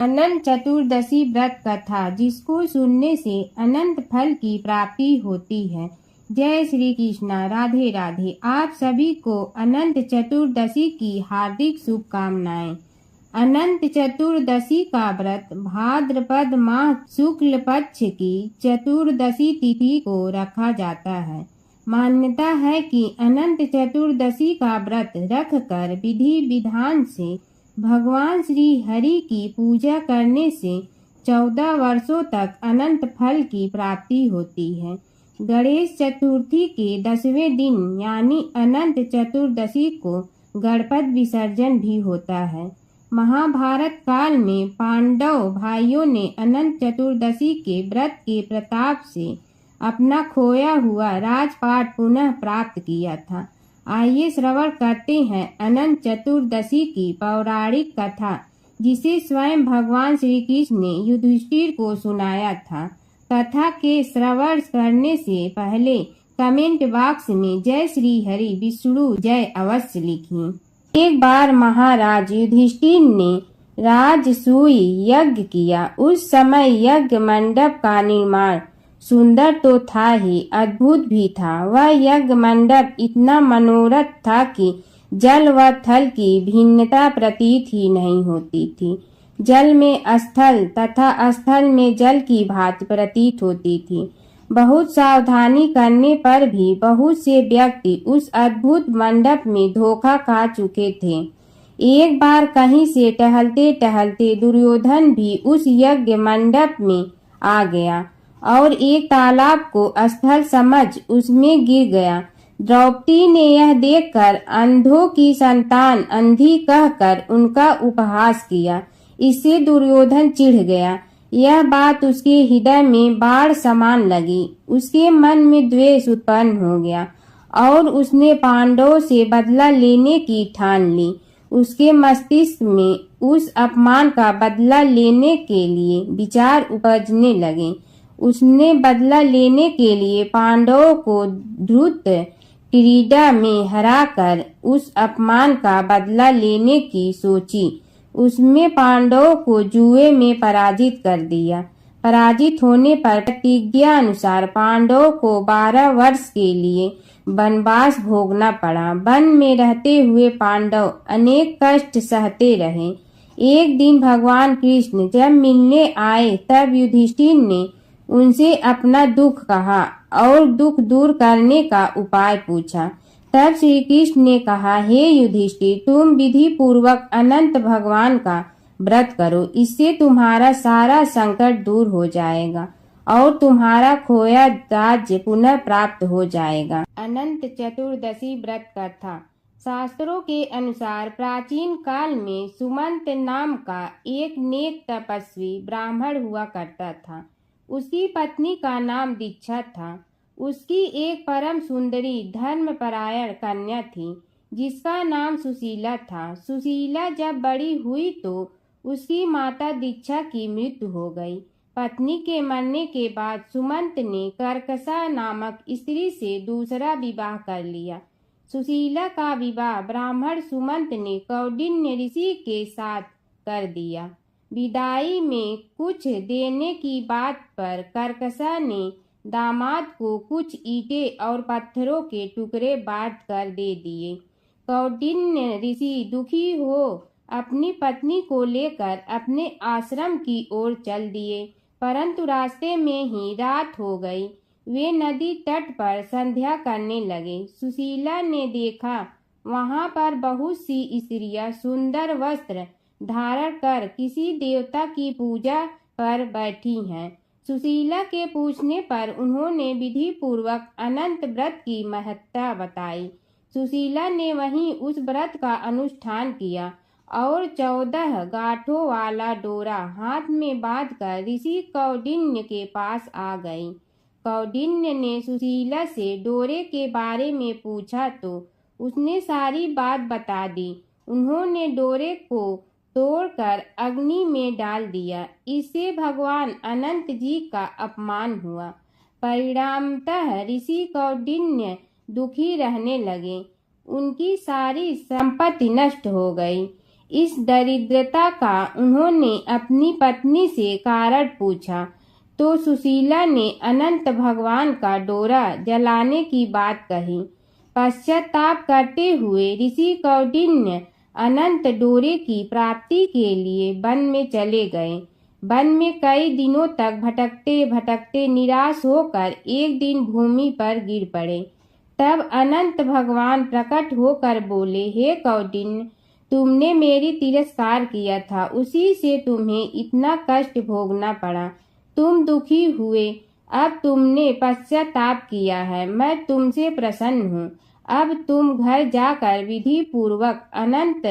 अनंत चतुर्दशी व्रत कथा, जिसको सुनने से अनंत फल की प्राप्ति होती है। जय श्री कृष्णा। राधे राधे। आप सभी को अनंत चतुर्दशी की हार्दिक शुभकामनाएं। अनंत चतुर्दशी का व्रत भाद्रपद माह शुक्ल पक्ष की चतुर्दशी तिथि को रखा जाता है। मान्यता है कि अनंत चतुर्दशी का व्रत रखकर विधि विधान से भगवान श्री हरि की पूजा करने से 14 वर्षों तक अनंत फल की प्राप्ति होती है। गणेश चतुर्थी के 10वें दिन यानी अनंत चतुर्दशी को गणपति विसर्जन भी होता है। महाभारत काल में पांडव भाइयों ने अनंत चतुर्दशी के व्रत के प्रताप से अपना खोया हुआ राजपाट पुनः प्राप्त किया था। आइए श्रवण करते हैं अनंत चतुर्दशी की पौराणिक कथा, जिसे स्वयं भगवान श्री कृष्ण ने युधिष्ठिर को सुनाया था। कथा के श्रवण करने से पहले कमेंट बॉक्स में जय श्री हरि विष्णु जय अवश्य लिखिए। एक बार महाराज युधिष्ठिर ने राजसूय यज्ञ किया। उस समय यज्ञ मंडप का निर्माण सुंदर तो था ही, अद्भुत भी था। वह यज्ञ मंडप इतना मनोरथ था कि जल व थल की भिन्नता प्रतीत ही नहीं होती थी। जल में स्थल तथा स्थल में जल की भांति प्रतीत होती थी। बहुत सावधानी करने पर भी बहुत से व्यक्ति उस अद्भुत मंडप में धोखा खा चुके थे। एक बार कहीं से टहलते टहलते दुर्योधन भी उस यज्ञ मंडप में आ गया और एक तालाब को स्थल समझ उसमें गिर गया। द्रौपदी ने यह देखकर अंधों की संतान अंधी कहकर उनका उपहास किया। इससे दुर्योधन चिढ़ गया। यह बात उसके हृदय में बाढ़ समान लगी। उसके मन में द्वेष उत्पन्न हो गया और उसने पांडवों से बदला लेने की ठान ली। उसके मस्तिष्क में उस अपमान का बदला लेने के लिए विचार उपजने लगे। उसने बदला लेने के लिए पांडवों को द्रुत क्रीड़ा में हराकर उस अपमान का बदला लेने की सोची। उसमें पांडवों को जुए में पराजित कर दिया। पराजित होने पर प्रतिज्ञा अनुसार पांडवों को 12 वर्ष के लिए वनवास भोगना पड़ा। वन में रहते हुए पांडव अनेक कष्ट सहते रहे। एक दिन भगवान कृष्ण जब मिलने आए तब युधिष्ठिर ने उनसे अपना दुख कहा और दुख दूर करने का उपाय पूछा। तब श्री कृष्ण ने कहा, हे युधिष्ठिर, तुम विधि पूर्वक अनंत भगवान का व्रत करो। इससे तुम्हारा सारा संकट दूर हो जाएगा और तुम्हारा खोया राज्य पुनः प्राप्त हो जाएगा। अनंत चतुर्दशी व्रत कथा। शास्त्रों के अनुसार प्राचीन काल में सुमंत नाम का एक नेक तपस्वी ब्राह्मण हुआ करता था। उसकी पत्नी का नाम दीक्षा था। उसकी एक परम सुंदरी धर्मपरायण कन्या थी जिसका नाम सुशीला था। सुशीला जब बड़ी हुई तो उसकी माता दीक्षा की मृत्यु हो गई। पत्नी के मरने के बाद सुमंत ने कर्कशा नामक स्त्री से दूसरा विवाह कर लिया। सुशीला का विवाह ब्राह्मण सुमंत ने कौंडिन्य ऋषि के साथ कर दिया। विदाई में कुछ देने की बात पर कर्कशा ने दामाद को कुछ ईंटें और पत्थरों के टुकड़े बांट कर दे दिए। कौंडिन्य ऋषि दुखी हो अपनी पत्नी को लेकर अपने आश्रम की ओर चल दिए, परंतु रास्ते में ही रात हो गई। वे नदी तट पर संध्या करने लगे। सुशीला ने देखा वहां पर बहुत सी स्त्रियां सुंदर वस्त्र धारण कर किसी देवता की पूजा पर बैठी हैं। सुशीला के पूछने पर उन्होंने विधि पूर्वक अनंत व्रत की महत्ता बताई। सुशीला ने वहीं उस व्रत का अनुष्ठान किया और 14 गांठों वाला डोरा हाथ में बांधकर ऋषि कौंडिन्य के पास आ गई। कौंडिन्य ने सुशीला से डोरे के बारे में पूछा तो उसने सारी बात बता दी। उन्होंने डोरे को तोड़कर अग्नि में डाल दिया। इससे भगवान अनंत जी का अपमान हुआ। परिणामतः ऋषि कौंडिन्य दुखी रहने लगे। उनकी सारी संपत्ति नष्ट हो गई। इस दरिद्रता का उन्होंने अपनी पत्नी से कारण पूछा तो सुशीला ने अनंत भगवान का डोरा जलाने की बात कही। पश्चाताप करते हुए ऋषि कौंडिन्य अनंत डोरे की प्राप्ति के लिए वन में चले गए। वन में कई दिनों तक भटकते भटकते निराश होकर एक दिन भूमि पर गिर पड़े। तब अनंत भगवान प्रकट होकर बोले, हे कौंडिन्य, तुमने मेरी तिरस्कार किया था, उसी से तुम्हें इतना कष्ट भोगना पड़ा। तुम दुखी हुए, अब तुमने पश्चाताप किया है, मैं तुमसे प्रसन्न हूँ। अब तुम घर जाकर विधि पूर्वक अनंत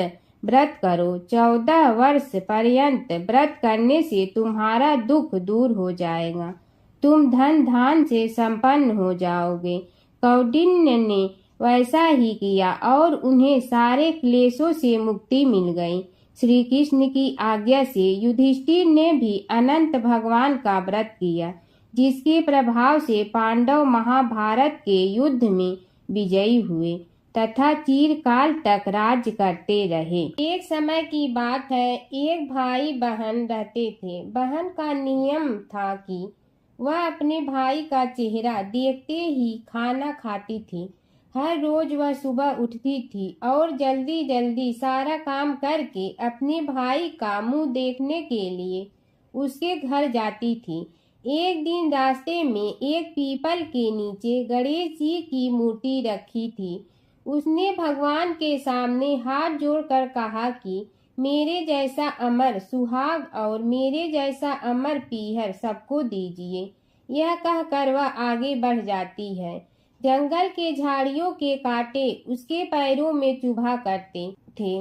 व्रत करो। 14 वर्ष पर्यंत व्रत करने से तुम्हारा दुख दूर हो जाएगा, तुम धन धान से संपन्न हो जाओगे। कौंडिन्य ने वैसा ही किया और उन्हें सारे क्लेशों से मुक्ति मिल गई। श्री कृष्ण की आज्ञा से युधिष्ठिर ने भी अनंत भगवान का व्रत किया, जिसके प्रभाव से पांडव महाभारत के युद्ध में विजयी हुए तथा चिरकाल तक राज्य करते रहे। एक समय की बात है, एक भाई बहन रहते थे। बहन का नियम था कि वह अपने भाई का चेहरा देखते ही खाना खाती थी। हर रोज वह सुबह उठती थी और जल्दी जल्दी सारा काम करके अपने भाई का मुंह देखने के लिए उसके घर जाती थी। एक दिन रास्ते में एक पीपल के नीचे गणेश जी की मूर्ति रखी थी। उसने भगवान के सामने हाथ जोड़कर कहा कि मेरे जैसा अमर सुहाग और मेरे जैसा अमर पीहर सबको दीजिए। यह कहकर वह आगे बढ़ जाती है। जंगल के झाड़ियों के कांटे उसके पैरों में चुभा करते थे।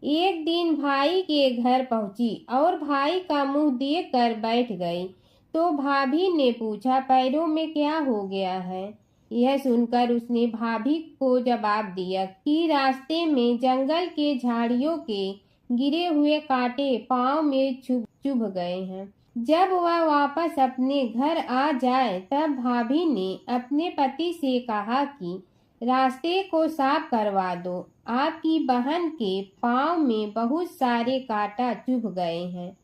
एक दिन भाई के घर पहुंची और भाई का मुंह देखकर बैठ गई तो भाभी ने पूछा, पैरों में क्या हो गया है? यह सुनकर उसने भाभी को जवाब दिया कि रास्ते में जंगल के झाड़ियों के गिरे हुए कांटे पांव में चुभ गए हैं। जब वह वापस अपने घर आ जाए तब भाभी ने अपने पति से कहा कि रास्ते को साफ करवा दो, आपकी बहन के पांव में बहुत सारे कांटा चुभ गए हैं।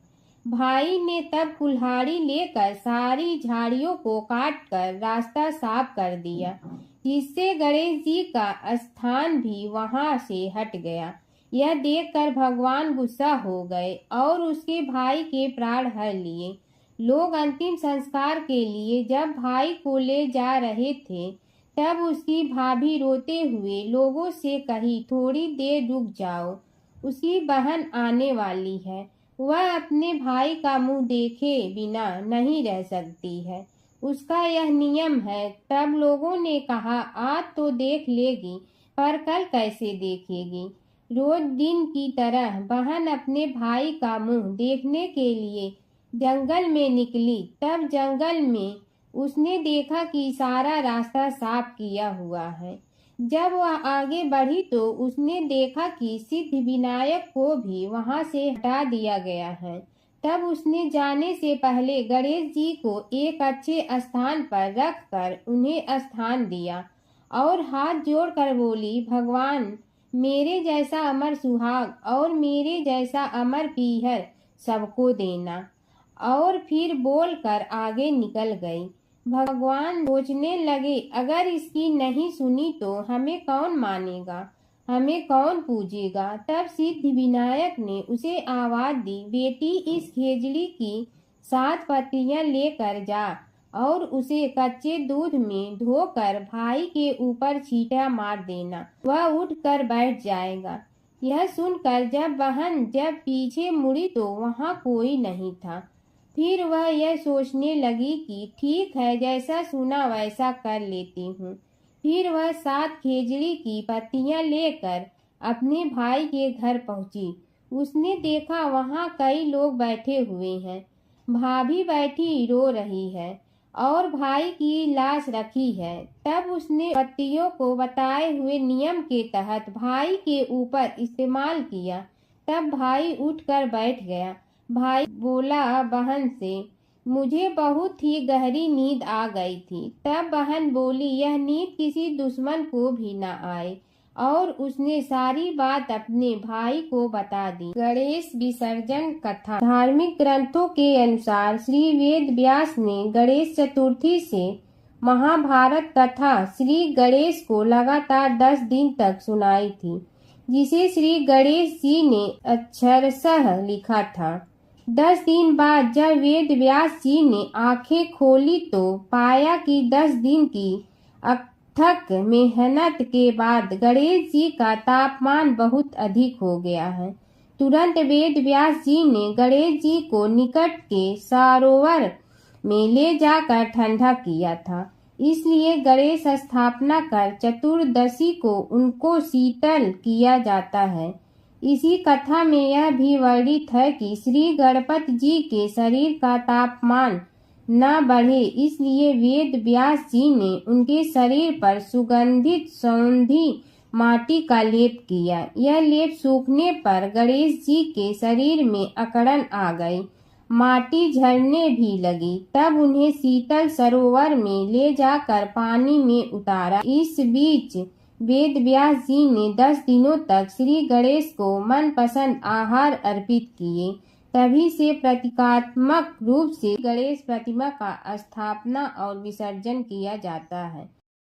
भाई ने तब कुल्हाड़ी लेकर सारी झाड़ियों को काटकर रास्ता साफ कर दिया, जिससे गणेश जी का स्थान भी वहां से हट गया। यह देखकर भगवान गुस्सा हो गए और उसके भाई के प्राण हर लिए। लोग अंतिम संस्कार के लिए जब भाई को ले जा रहे थे तब उसकी भाभी रोते हुए लोगों से कही, थोड़ी देर रुक जाओ, उसकी बहन आने वाली है, वह अपने भाई का मुंह देखे बिना नहीं रह सकती है, उसका यह नियम है। तब लोगों ने कहा, आज तो देख लेगी पर कल कैसे देखेगी? रोज दिन की तरह बहन अपने भाई का मुंह देखने के लिए जंगल में निकली। तब जंगल में उसने देखा कि सारा रास्ता साफ किया हुआ है। जब वह आगे बढ़ी तो उसने देखा कि सिद्ध विनायक को भी वहां से हटा दिया गया है। तब उसने जाने से पहले गणेश जी को एक अच्छे स्थान पर रखकर उन्हें स्थान दिया और हाथ जोड़कर बोली, भगवान, मेरे जैसा अमर सुहाग और मेरे जैसा अमर पीहर सबको देना। और फिर बोलकर आगे निकल गई। भगवान सोचने लगे, अगर इसकी नहीं सुनी तो हमें कौन मानेगा, हमें कौन पूजेगा? तब सिद्ध विनायक ने उसे आवाज दी, बेटी, इस खेजड़ी की 7 पत्तियां लेकर जा और उसे कच्चे दूध में धोकर भाई के ऊपर छींटा मार देना, वह उठकर बैठ जाएगा। यह सुनकर जब बहन पीछे मुड़ी तो वहां कोई नहीं था। फिर वह यह सोचने लगी कि ठीक है, जैसा सुना वैसा कर लेती हूँ। फिर वह 7 खेजड़ी की पत्तियां लेकर अपने भाई के घर पहुंची। उसने देखा वहां कई लोग बैठे हुए हैं। भाभी बैठी रो रही है और भाई की लाश रखी है। तब उसने पत्तियों को बताए हुए नियम के तहत भाई के ऊपर इस्तेमाल किया। तब भाई उठकर बैठ गया। भाई बोला बहन से, मुझे बहुत ही गहरी नींद आ गई थी। तब बहन बोली, यह नींद किसी दुश्मन को भी न आए और उसने सारी बात अपने भाई को बता दी। गणेश विसर्जन कथा। धार्मिक ग्रंथों के अनुसार श्री वेद व्यास ने गणेश चतुर्थी से महाभारत कथा श्री गणेश को लगातार 10 दिन तक सुनाई थी, जिसे श्री गणेश जी ने अक्षरशः लिखा था। 10 दिन बाद जब वेद व्यास जी ने आंखें खोली तो पाया कि 10 दिन की अथक मेहनत के बाद गणेश जी का तापमान बहुत अधिक हो गया है। तुरंत वेद व्यास जी ने गणेश जी को निकट के सरोवर में ले जाकर ठंडा किया था। इसलिए गणेश स्थापना कर चतुर्दशी को उनको शीतल किया जाता है। इसी कथा में यह भी वर्णित है कि श्री गणपति जी के शरीर का तापमान न बढ़े, इसलिए वेद व्यास जी ने उनके शरीर पर सुगंधित सौंधी माटी का लेप किया। यह लेप सूखने पर गणेश जी के शरीर में अकड़न आ गई, माटी झड़ने भी लगी। तब उन्हें शीतल सरोवर में ले जाकर पानी में उतारा। इस बीच वेद व्यास जी ने 10 दिनों तक श्री गणेश को मनपसंद आहार अर्पित किए। तभी से प्रतीकात्मक रूप से गणेश प्रतिमा का स्थापना और विसर्जन किया जाता है।